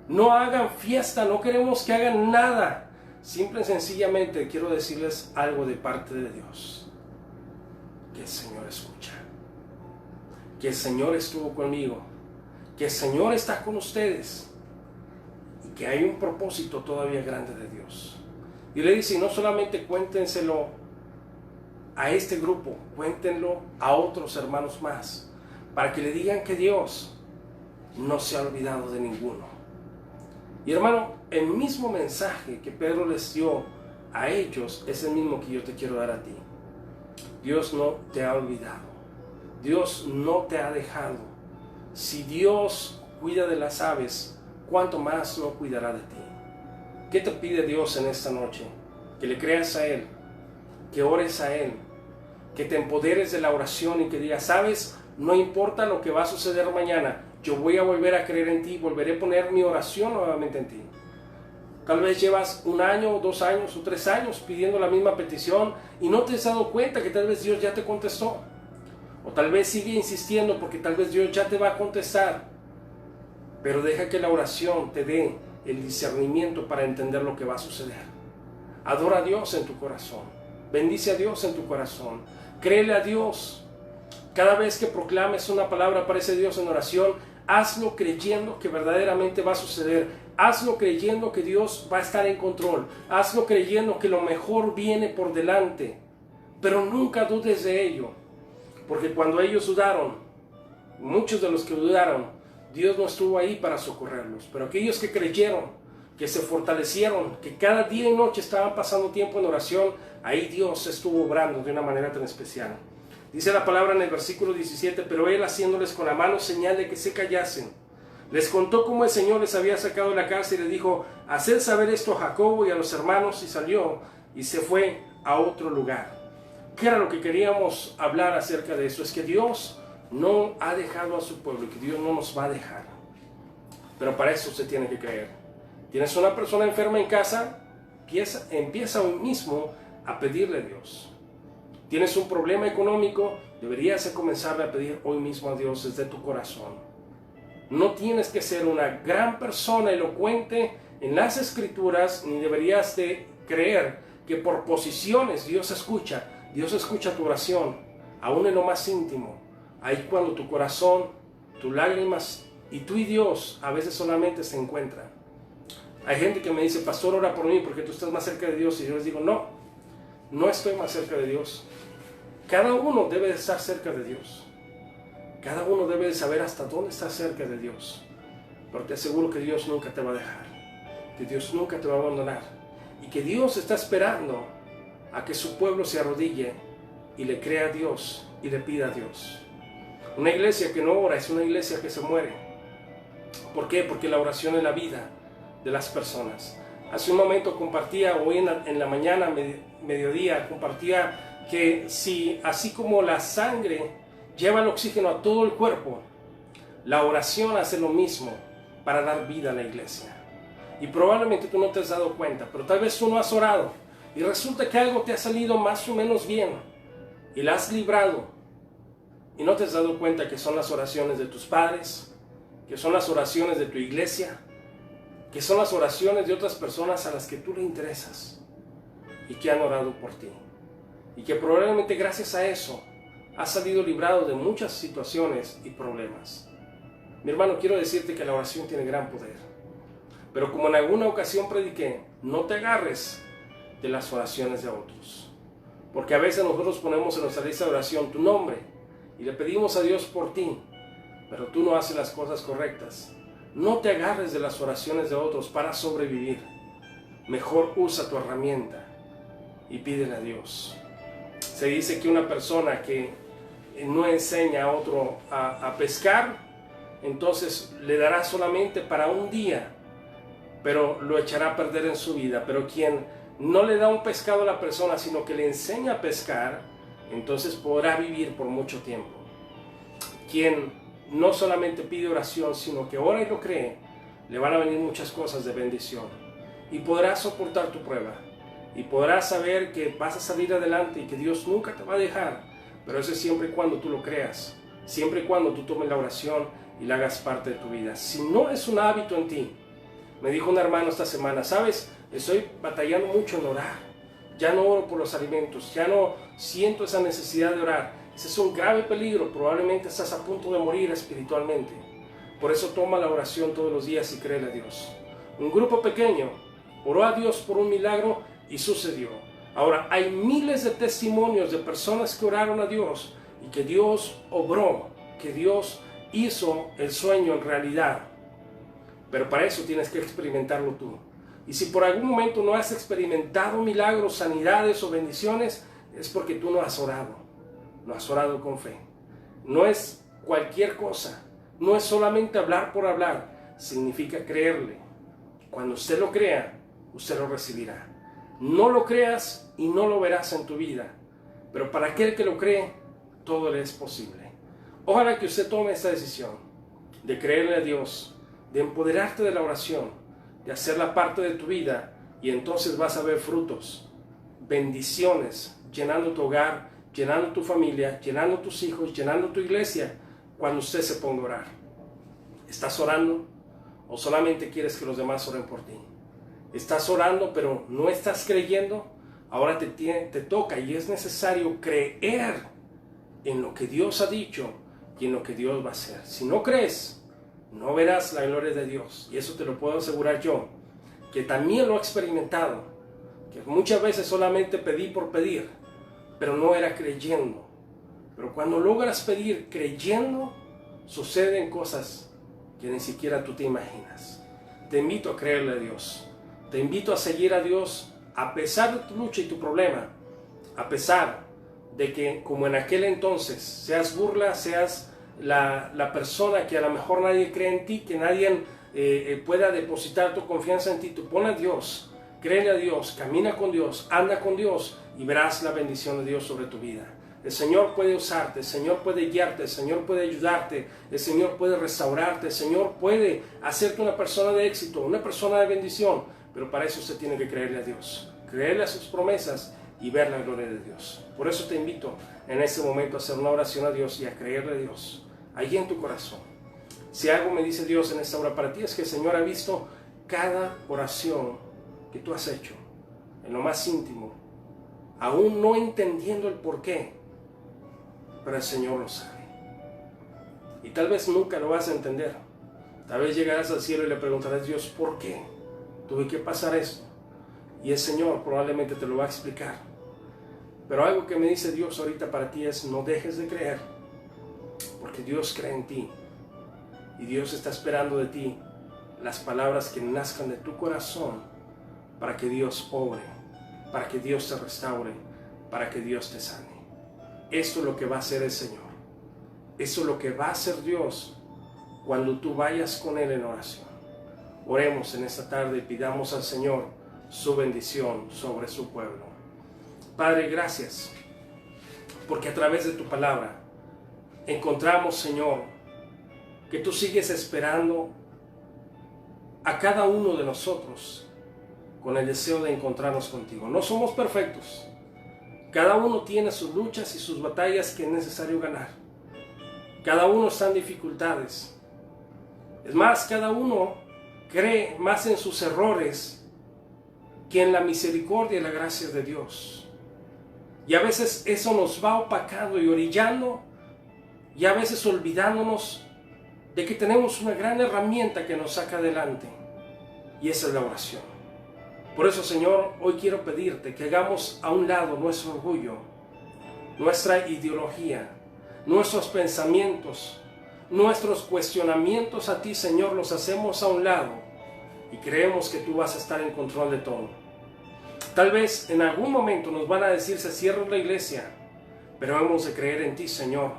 no hagan fiesta, no queremos que hagan nada. Simple y sencillamente quiero decirles algo de parte de Dios. Que el Señor escucha, que el Señor estuvo conmigo, que el Señor está con ustedes y que hay un propósito todavía grande de Dios. Y le dice: y no solamente cuéntenselo a este grupo, cuéntenlo a otros hermanos más, para que le digan que Dios no se ha olvidado de ninguno. Y hermano, el mismo mensaje que Pedro les dio a ellos es el mismo que yo te quiero dar a ti. Dios no te ha olvidado, Dios no te ha dejado. Si Dios cuida de las aves, ¿cuánto más no cuidará de ti? ¿Qué te pide Dios en esta noche? Que le creas a Él, que ores a Él, que te empoderes de la oración y que digas: sabes, no importa lo que va a suceder mañana, yo voy a volver a creer en ti, volveré a poner mi oración nuevamente en ti. Tal vez llevas 1 año, 2 años o 3 años pidiendo la misma petición y no te has dado cuenta que tal vez Dios ya te contestó. O tal vez sigue insistiendo porque tal vez Dios ya te va a contestar. Pero deja que la oración te dé el discernimiento para entender lo que va a suceder. Adora a Dios en tu corazón. Bendice a Dios en tu corazón. Créele a Dios. Cada vez que proclames una palabra para ese Dios en oración, hazlo creyendo que verdaderamente va a suceder. Hazlo creyendo que Dios va a estar en control. Hazlo creyendo que lo mejor viene por delante. Pero nunca dudes de ello. Porque cuando ellos dudaron, muchos de los que dudaron, Dios no estuvo ahí para socorrerlos. Pero aquellos que creyeron, que se fortalecieron, que cada día y noche estaban pasando tiempo en oración, ahí Dios estuvo obrando de una manera tan especial. Dice la palabra en el versículo 17: pero él, haciéndoles con la mano señal de que se callasen, les contó cómo el Señor les había sacado de la cárcel y les dijo: haced saber esto a Jacobo y a los hermanos. Y salió y se fue a otro lugar. ¿Qué era lo que queríamos hablar acerca de eso? Es que Dios no ha dejado a su pueblo y que Dios no nos va a dejar. Pero para eso se tiene que creer. ¿Tienes una persona enferma en casa? Empieza hoy mismo a pedirle a Dios. ¿Tienes un problema económico? Deberías comenzarle a pedir hoy mismo a Dios desde tu corazón. No tienes que ser una gran persona elocuente en las escrituras, ni deberías de creer que por posiciones Dios escucha tu oración, aún en lo más íntimo. Ahí cuando tu corazón, tus lágrimas y tú y Dios a veces solamente se encuentran. Hay gente que me dice: pastor, ora por mí porque tú estás más cerca de Dios. Y yo les digo: no estoy más cerca de Dios. Cada uno debe de estar cerca de Dios. Cada uno debe de saber hasta dónde está cerca de Dios. Pero te aseguro que Dios nunca te va a dejar, que Dios nunca te va a abandonar, y que Dios está esperando a que su pueblo se arrodille y le crea a Dios y le pida a Dios. Una iglesia que no ora es una iglesia que se muere. ¿Por qué? Porque la oración es la vida de las personas. Hace un momento compartía, hoy en la mañana, mediodía, compartía que si así como la sangre lleva el oxígeno a todo el cuerpo, la oración hace lo mismo para dar vida a la iglesia. Y probablemente tú no te has dado cuenta, pero tal vez tú no has orado y resulta que algo te ha salido más o menos bien y la has librado y no te has dado cuenta que son las oraciones de tus padres, que son las oraciones de tu iglesia, que son las oraciones de otras personas a las que tú le interesas y que han orado por ti. Y que probablemente gracias a eso has salido librado de muchas situaciones y problemas. Mi hermano, quiero decirte que la oración tiene gran poder. Pero como en alguna ocasión prediqué, no te agarres de las oraciones de otros. Porque a veces nosotros ponemos en nuestra lista de oración tu nombre y le pedimos a Dios por ti, pero tú no haces las cosas correctas. No te agarres de las oraciones de otros para sobrevivir. Mejor usa tu herramienta y pídele a Dios. Se dice que una persona que no enseña a otro a pescar, entonces le dará solamente para un día, pero lo echará a perder en su vida. Pero quien no le da un pescado a la persona, sino que le enseña a pescar, entonces podrá vivir por mucho tiempo. Quien no solamente pide oración, sino que ora y lo cree, le van a venir muchas cosas de bendición. Y podrás soportar tu prueba. Y podrás saber que vas a salir adelante y que Dios nunca te va a dejar. Pero eso es siempre y cuando tú lo creas. Siempre y cuando tú tomes la oración y la hagas parte de tu vida. Si no es un hábito en ti, me dijo un hermano esta semana, ¿sabes? Estoy batallando mucho en orar. Ya no oro por los alimentos. Ya no siento esa necesidad de orar. Ese es un grave peligro. Probablemente estás a punto de morir espiritualmente. Por eso toma la oración todos los días y créele a Dios. Un grupo pequeño oró a Dios por un milagro y sucedió. Ahora, hay miles de testimonios de personas que oraron a Dios y que Dios obró, que Dios hizo el sueño en realidad. Pero para eso tienes que experimentarlo tú. Y si por algún momento no has experimentado milagros, sanidades o bendiciones, es porque tú no has orado. No has orado con fe. No es cualquier cosa. No es solamente hablar por hablar. Significa creerle. Cuando usted lo crea, usted lo recibirá. No lo creas y no lo verás en tu vida. Pero para aquel que lo cree, todo le es posible. Ojalá que usted tome esta decisión de creerle a Dios, de empoderarte de la oración, de hacerla parte de tu vida, y entonces vas a ver frutos, bendiciones, llenando tu hogar, llenando tu familia, llenando tus hijos, llenando tu iglesia, cuando usted se ponga a orar. ¿Estás orando o solamente quieres que los demás oren por ti? ¿Estás orando pero no estás creyendo? Ahora te toca y es necesario creer en lo que Dios ha dicho y en lo que Dios va a hacer. Si no crees, no verás la gloria de Dios. Y eso te lo puedo asegurar yo, que también lo he experimentado, que muchas veces solamente pedí por pedir, pero no era creyendo. Pero cuando logras pedir creyendo, suceden cosas que ni siquiera tú te imaginas. Te invito a creerle a Dios. Te invito a seguir a Dios a pesar de tu lucha y tu problema. A pesar de que, como en aquel entonces, seas burla, seas la persona que a lo mejor nadie cree en ti, que nadie pueda depositar tu confianza en ti. Tú pon a Dios, créele a Dios, camina con Dios, anda con Dios y verás la bendición de Dios sobre tu vida. El Señor puede usarte, el Señor puede guiarte, el Señor puede ayudarte, el Señor puede restaurarte, el Señor puede hacerte una persona de éxito, una persona de bendición, pero para eso usted tiene que creerle a Dios, creerle a sus promesas y ver la gloria de Dios. Por eso te invito en este momento a hacer una oración a Dios y a creerle a Dios, ahí en tu corazón. Si algo me dice Dios en esta hora para ti es que el Señor ha visto cada oración que tú has hecho, en lo más íntimo, aún no entendiendo el porqué, pero el Señor lo sabe. Y tal vez nunca lo vas a entender. Tal vez llegarás al cielo y le preguntarás a Dios, ¿por qué tuve que pasar esto? Y el Señor probablemente te lo va a explicar. Pero algo que me dice Dios ahorita para ti es, no dejes de creer, porque Dios cree en ti. Y Dios está esperando de ti las palabras que nazcan de tu corazón para que Dios obre, para que Dios te restaure, para que Dios te sane. Esto es lo que va a hacer el Señor. Eso es lo que va a hacer Dios cuando tú vayas con Él en oración. Oremos en esta tarde y pidamos al Señor su bendición sobre su pueblo. Padre, gracias, porque a través de tu palabra encontramos, Señor, que tú sigues esperando a cada uno de nosotros con el deseo de encontrarnos contigo. No somos perfectos. Cada uno tiene sus luchas y sus batallas que es necesario ganar. Cada uno está en dificultades. Es más, cada uno cree más en sus errores que en la misericordia y la gracia de Dios. Y a veces eso nos va opacando y orillando, y a veces olvidándonos de que tenemos una gran herramienta que nos saca adelante, y esa es la oración. Por eso, Señor, hoy quiero pedirte que hagamos a un lado nuestro orgullo, nuestra ideología, nuestros pensamientos, nuestros cuestionamientos a ti, Señor, los hacemos a un lado y creemos que tú vas a estar en control de todo. Tal vez en algún momento nos van a decir, se cierra la iglesia, pero hemos de creer en ti, Señor.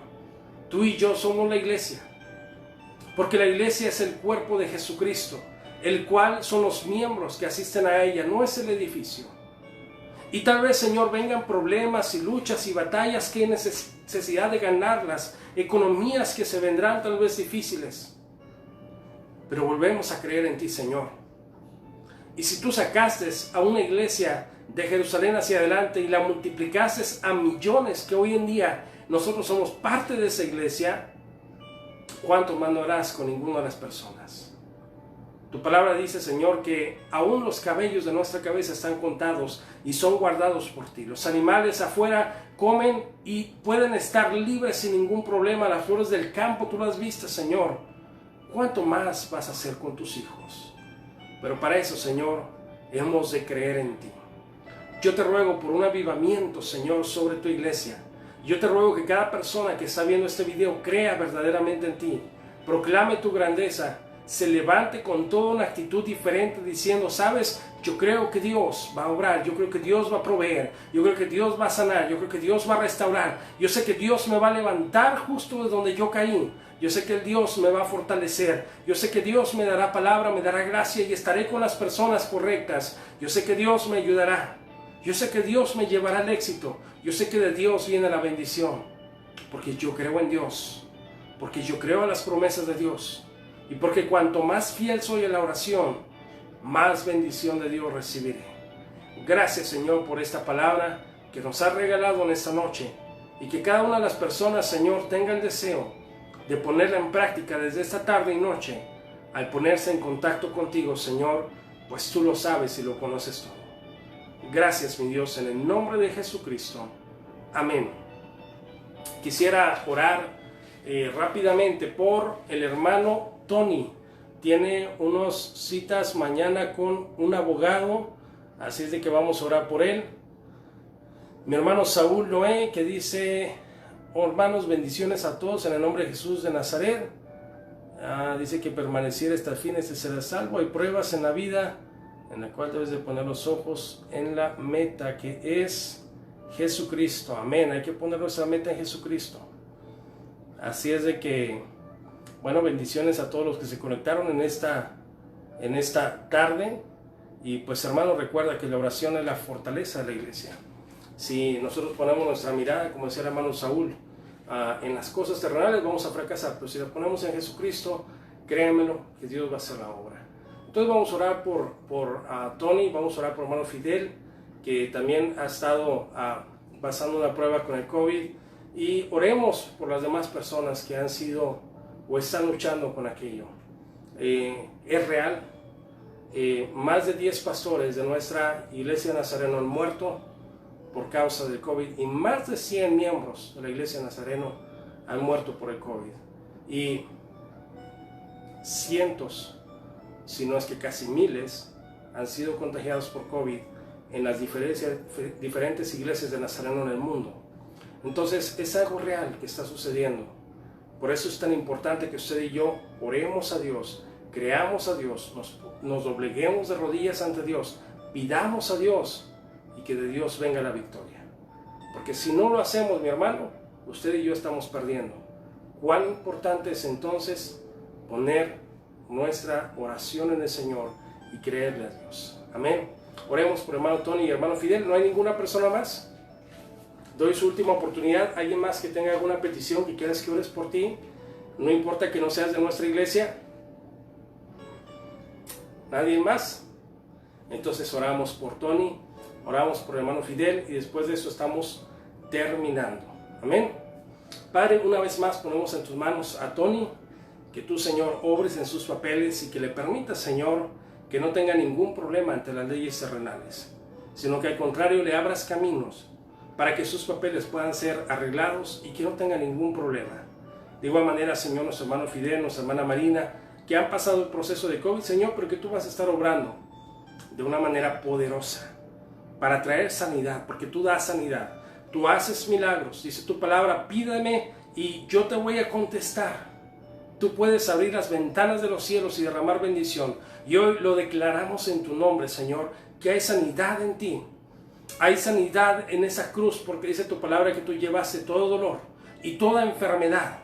Tú y yo somos la iglesia, porque la iglesia es el cuerpo de Jesucristo, el cual son los miembros que asisten a ella, no es el edificio. Y tal vez, Señor, vengan problemas y luchas y batallas que hay necesidad de ganarlas, economías que se vendrán tal vez difíciles, pero volvemos a creer en ti, Señor. Y si tú sacaste a una iglesia de Jerusalén hacia adelante y la multiplicaste a millones, que hoy en día nosotros somos parte de esa iglesia, ¿cuánto más no harás con ninguna de las personas? Tu palabra dice, Señor, que aún los cabellos de nuestra cabeza están contados y son guardados por ti. Los animales afuera comen y pueden estar libres sin ningún problema. Las flores del campo tú las viste, Señor. ¿Cuánto más vas a hacer con tus hijos? Pero para eso, Señor, hemos de creer en ti. Yo te ruego por un avivamiento, Señor, sobre tu iglesia. Yo te ruego que cada persona que está viendo este video crea verdaderamente en ti. Proclame tu grandeza. Se levante con toda una actitud diferente diciendo, sabes, yo creo que Dios va a obrar, yo creo que Dios va a proveer, yo creo que Dios va a sanar, yo creo que Dios va a restaurar, yo sé que Dios me va a levantar justo de donde yo caí, yo sé que Dios me va a fortalecer, yo sé que Dios me dará palabra, me dará gracia y estaré con las personas correctas, yo sé que Dios me ayudará, yo sé que Dios me llevará al éxito, yo sé que de Dios viene la bendición, porque yo creo en Dios, porque yo creo en las promesas de Dios. Y porque cuanto más fiel soy en la oración, más bendición de Dios recibiré. Gracias, Señor, por esta palabra que nos has regalado en esta noche. Y que cada una de las personas, Señor, tenga el deseo de ponerla en práctica desde esta tarde y noche, al ponerse en contacto contigo, Señor, pues tú lo sabes y lo conoces todo. Gracias, mi Dios, en el nombre de Jesucristo. Amén. Quisiera orar rápidamente por el hermano Tony. Tiene unas citas mañana con un abogado, así es de que vamos a orar por él. Mi hermano Saúl Noé, que dice, oh, hermanos, bendiciones a todos en el nombre de Jesús de Nazaret. Dice que permaneciera hasta el fin, este será salvo. Hay pruebas en la vida en la cual debes de poner los ojos en la meta, que es Jesucristo. Amén, hay que poner nuestra meta en Jesucristo. Así es de que, bueno, bendiciones a todos los que se conectaron en esta tarde. Y pues, hermano, recuerda que la oración es la fortaleza de la iglesia. Si nosotros ponemos nuestra mirada, como decía el hermano Saúl, en las cosas terrenales, vamos a fracasar. Pero si la ponemos en Jesucristo, créanmelo, que Dios va a hacer la obra. Entonces vamos a orar por Tony, vamos a orar por hermano Fidel, que también ha estado pasando una prueba con el COVID. Y oremos por las demás personas que han sido o están luchando con aquello. Es real. Más de 10 pastores de nuestra iglesia Nazareno han muerto por causa del COVID y más de 100 miembros de la iglesia Nazareno han muerto por el COVID. Y cientos, si no es que casi miles, han sido contagiados por COVID en las diferentes iglesias de Nazareno en el mundo. Entonces es algo real que está sucediendo. Por eso es tan importante que usted y yo oremos a Dios, creamos a Dios, nos dobleguemos de rodillas ante Dios, pidamos a Dios y que de Dios venga la victoria. Porque si no lo hacemos, mi hermano, usted y yo estamos perdiendo. Cuán importante es entonces poner nuestra oración en el Señor y creerle a Dios. Amén. Oremos por hermano Tony y hermano Fidel. ¿No hay ninguna persona más? Doy su última oportunidad. ¿Alguien más que tenga alguna petición que quieras que ores por ti? No importa que no seas de nuestra iglesia. ¿Nadie más? Entonces oramos por Tony, oramos por el hermano Fidel y después de eso estamos terminando. Amén. Padre, una vez más ponemos en tus manos a Tony, que tú, Señor, obres en sus papeles y que le permitas, Señor, que no tenga ningún problema ante las leyes terrenales, sino que al contrario le abras caminos para que sus papeles puedan ser arreglados y que no tenga ningún problema. De igual manera, Señor, nuestro hermano Fidel, nuestra hermana Marina, que han pasado el proceso de COVID, Señor, pero que tú vas a estar obrando de una manera poderosa para traer sanidad, porque tú das sanidad, tú haces milagros. Dice tu palabra, pídeme y yo te voy a contestar. Tú puedes abrir las ventanas de los cielos y derramar bendición. Y hoy lo declaramos en tu nombre, Señor, que hay sanidad en ti. Hay sanidad en esa cruz, porque dice tu palabra que tú llevaste todo dolor y toda enfermedad.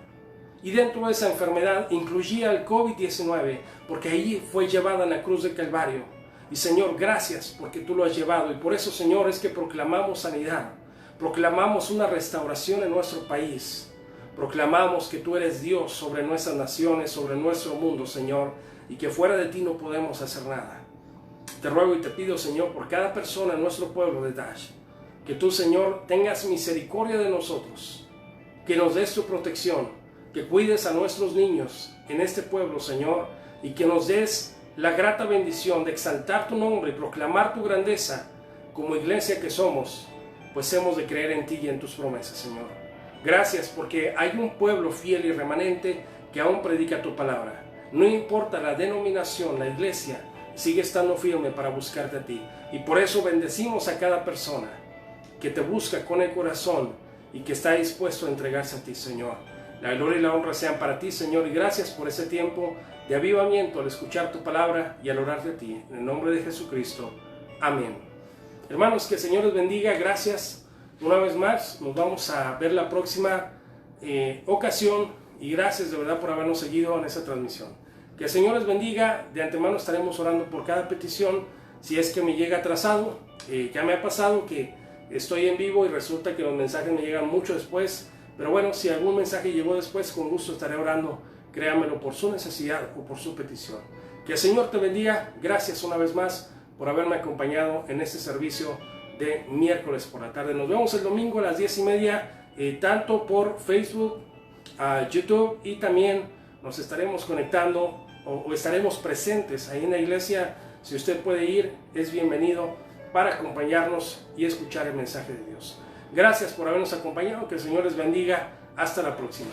Y dentro de esa enfermedad incluía el COVID-19, porque ahí fue llevada en la cruz del Calvario. Y Señor, gracias porque tú lo has llevado. Y por eso, Señor, es que proclamamos sanidad. Proclamamos una restauración en nuestro país. Proclamamos que tú eres Dios sobre nuestras naciones, sobre nuestro mundo, Señor, y que fuera de ti no podemos hacer nada. Te ruego y te pido, Señor, por cada persona en nuestro pueblo de Dash, que tú, Señor, tengas misericordia de nosotros, que nos des tu protección, que cuides a nuestros niños en este pueblo, Señor, y que nos des la grata bendición de exaltar tu nombre y proclamar tu grandeza como iglesia que somos, pues hemos de creer en ti y en tus promesas, Señor. Gracias porque hay un pueblo fiel y remanente que aún predica tu palabra. No importa la denominación, la iglesia sigue estando firme para buscarte a ti. Y por eso bendecimos a cada persona que te busca con el corazón y que está dispuesto a entregarse a ti, Señor. La gloria y la honra sean para ti, Señor, y gracias por ese tiempo de avivamiento al escuchar tu palabra y al orarte a ti. En el nombre de Jesucristo. Amén. Hermanos, que el Señor les bendiga. Gracias una vez más. Nos vamos a ver la próxima ocasión y gracias de verdad por habernos seguido en esta transmisión. Que el Señor les bendiga. De antemano estaremos orando por cada petición. Si es que me llega atrasado, ya me ha pasado que estoy en vivo y resulta que los mensajes me llegan mucho después. Pero bueno, si algún mensaje llegó después, con gusto estaré orando, créanmelo, por su necesidad o por su petición. Que el Señor te bendiga. Gracias una vez más por haberme acompañado en este servicio de miércoles por la tarde. Nos vemos el domingo a las 10:30, tanto por Facebook, YouTube, y también nos estaremos conectando o estaremos presentes ahí en la iglesia. Si usted puede ir, es bienvenido para acompañarnos y escuchar el mensaje de Dios. Gracias por habernos acompañado. Que el Señor les bendiga. Hasta la próxima.